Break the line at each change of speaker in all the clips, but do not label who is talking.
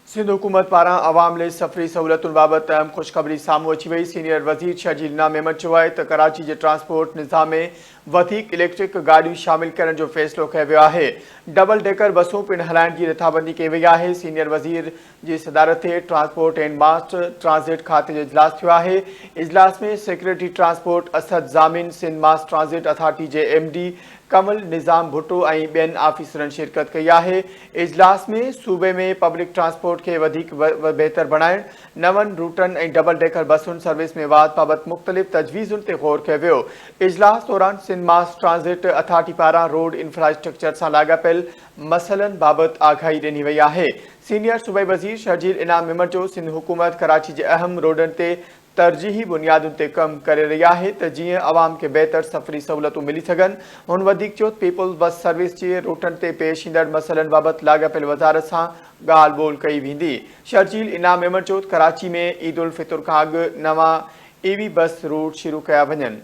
सिंध हुकूमत पारां अवाम लाइ सफ़री सहूलतुनि बाबति अहम ख़ुशख़बरी साम्हूं अची वई। सीनियर वज़ीर शर्जील इनाम मेमन चयो आहे त कराची जे ट्रांसपोर्ट निज़ाम में वधीक इलेक्ट्रिक गाॾियूं शामिल करण जो फ़ैसिलो कयो वियो आहे। डबल डेकर बसूं पिणु हलाइण जी रिथाबंदी कई वई आहे। सीनियर वज़ीर जी सदारत ते ट्रांसपोर्ट एंड मास ट्रांज़िट खाते जो इजलास थियो आहे। इजलास में सेक्रेटरी ट्रांसपोर्ट असद ज़ामिन, सिंध मास ट्रांज़िट अथॉरिटी जे MD कमल निज़ाम भुट्टो ऐं ॿियनि आफ़ीसरनि शिरकत कई आहे। इजलास में सूबे में पब्लिक ट्रांसपोर्ट खे वधीक बहितर बणाइण, नवनि रूटनि ऐं डबल डेकर बसुनि सर्विस में वाध बाबति मुख़्तलिफ़ तजवीज़ुनि ते ग़ौर कयो वियो। इजलास दौरान सिंध मास ट्रांज़िट अथॉरिटी पारां रोड इंफ्रास्ट्रक्चर सां लाॻापियल मसइलनि बाबति आगाही ॾिनी वई आहे। सीनियर सूबाई वज़ीर शर्जील इनाम मेमन चयो, सिंध हुकूमत कराची जे अहम रोडनि ते तरजीही बुनियादुनि ते कमु करे रही आहे त जीअं अवाम खे बहितर सफ़री सहूलतूं मिली सघनि। हुन वधीक चयो, पीपल्स बस सर्विस जे रूटनि ते पेश ईंदड़ मसइलनि बाबति लाॻापियल वज़ारत सां ॻाल्हि ॿोल कई वेंदी। शर्जील इनाम मेमन चयो, कराची में ईद उल फितर खां अॻु नवां EV बस रूट शुरू कया वञनि।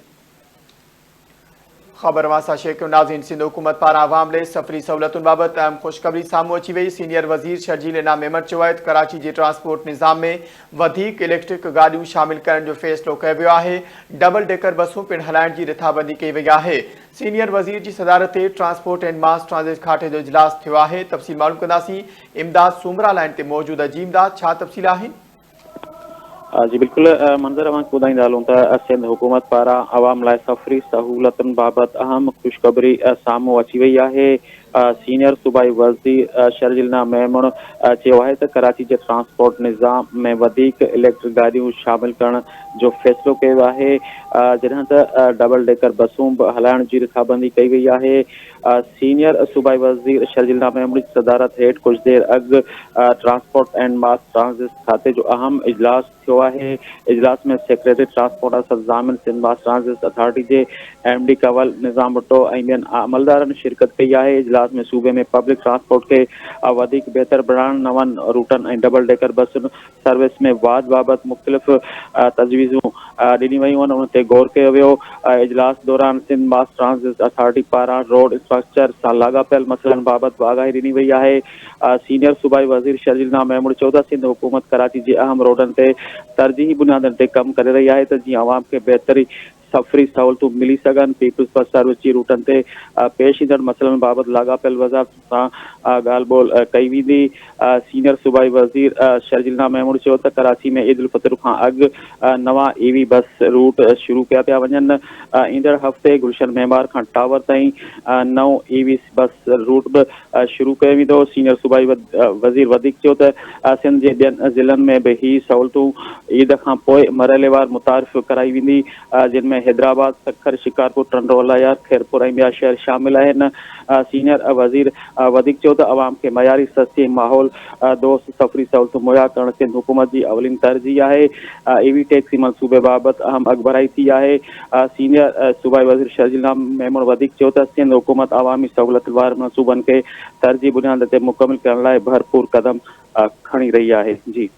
ख़बर वासा शेखियो नाज़रीन, सिंध हुकूमत पारां अवाम लाइ सफ़री सहूलतुनि बाबति अहम ख़ुशख़बरी साम्हूं अची वई। सीनियर वज़ीर शर्जील इनाम मेमन चयो आहे त कराची जे ट्रांसपोर्ट निज़ाम में वधीक इलेक्ट्रिक गाॾियूं शामिल करण जो फ़ैसिलो कयो वियो आहे। डबल डेकर बसूं पिणु हलाइण जी रिथाबंदी कई वई आहे। सीनियर वज़ीर जी सदारत ते ट्रांसपोर्ट एंड मास ट्रांज़िट खाते जो इजलास थियो आहे। तफ़सील मालूम कंदासीं। इमदाद सूमरा लाइन ते मौजूदु आहे। जी इमदाद, छा तफ़सील आहिनि?
जी बिल्कुल मंज़र अवांखे ॿुधाईंदा हलूं त सिंध हुकूमत पारां अवाम लाइ सफ़री सहूलतुनि बाबति अहम ख़ुशख़बरी साम्हूं अची वई आहे। सीनियर सूबाई वज़ीर शर्जील इनाम मेमन चयो आहे त कराची जे ट्रांसपोर्ट निज़ाम में वधीक इलेक्ट्रिक गाॾियूं शामिल करण जो फ़ैसिलो कयो आहे, जॾहिं त डबल डेकर बसूं बि हलाइण जी रिथाबंदी कई वई आहे। सीनियर सूबाई वज़ीर शर्जील इनाम मेमन जी सदारत हेठि कुझु देरि अॻु ट्रांसपोर्ट एंड मास ट्रांज़िट खाते जो अहम इजलास थियो आहे। इजलास में सेक्रेटरी ट्रांसपोर्ट असद ज़ामिन, सिंध मास ट्रांज़िट अथॉरिटी जे MD कमल निज़ाम भुट्टो ऐं ॿियनि अमलदारनि शिरकत कई आहे। इजलास में सूबे में पब्लिक ट्रांसपोर्ट खे वधीक बहितर बणाइण, नवनि रूटनि ऐं डबल डेकर बसुनि सर्विस में वाध बाबति मुख़्तलिफ़ तजवीज़ूं ॾिनी वयूं आहिनि, उन ते ग़ौर कयो वियो। इजलास दौरान सिंध मास ट्रांज़िट अथॉरिटी पारां रोड इंफ्रास्ट्रक्चर सां लाॻापियल मसइलनि बाबति बि आगाही ॾिनी वई आहे। सीनियर सूबाई वज़ीर शर्जील इनाम मेमन चयो त सिंध हुकूमत कराची जे अहम रोडनि ते तरजीही बुनियादनि ते कमु करे रही आहे त जीअं अवाम खे बहितरी सफ़री सहूलतूं मिली सघनि। पीपल्स बस सर्विस जी रूटनि ते पेश ईंदड़ मसइलनि बाबति लाॻापियल वज़ारत सां ॻाल्हि ॿोल कई वेंदी। सीनियर सूबाई वज़ीर शर्जील इनाम मेमन चयो त कराची में ईद उल फितर खां अॻु नवां EV बस रूट शुरू कया पिया वञनि। ईंदड़ हफ़्ते गुलशन मेमार खां टावर ताईं नओं EV बस रूट बि शुरू कयो वेंदो। सीनियर सूबाई वज़ीर वधीक चयो त सिंध जे ॿियनि ज़िलनि में बि ही सहूलतूं ईद खां पोइ मरहलेवार मुतारिफ़ कराई वेंदी, जिन में हैदराबाद, सखर, शिकारपुर, टंडोला, यार, खैरपुर ऐं ॿिया शहर शामिल आहिनि। सीनियर वज़ीर वधीक चयो त अवाम खे मयारी सस्ती माहौल दोस्त सफ़री सहूलतूं मुहैया करणु सिंध हुकूमत जी अवलिन तरजीह आहे। EV टैक्सी मनसूबे बाबति अहम अॻुभराई थी आहे। सीनियर सूबाई वज़ीर शर्जील इनाम मेमन वधीक चयो त सिंध हुकूमत अवामी सहूलत वारनि मनसूबनि खे तरजीह बुनियाद ते मुकमिल करण लाइ भरपूर क़दम खणी रही आहे। जी।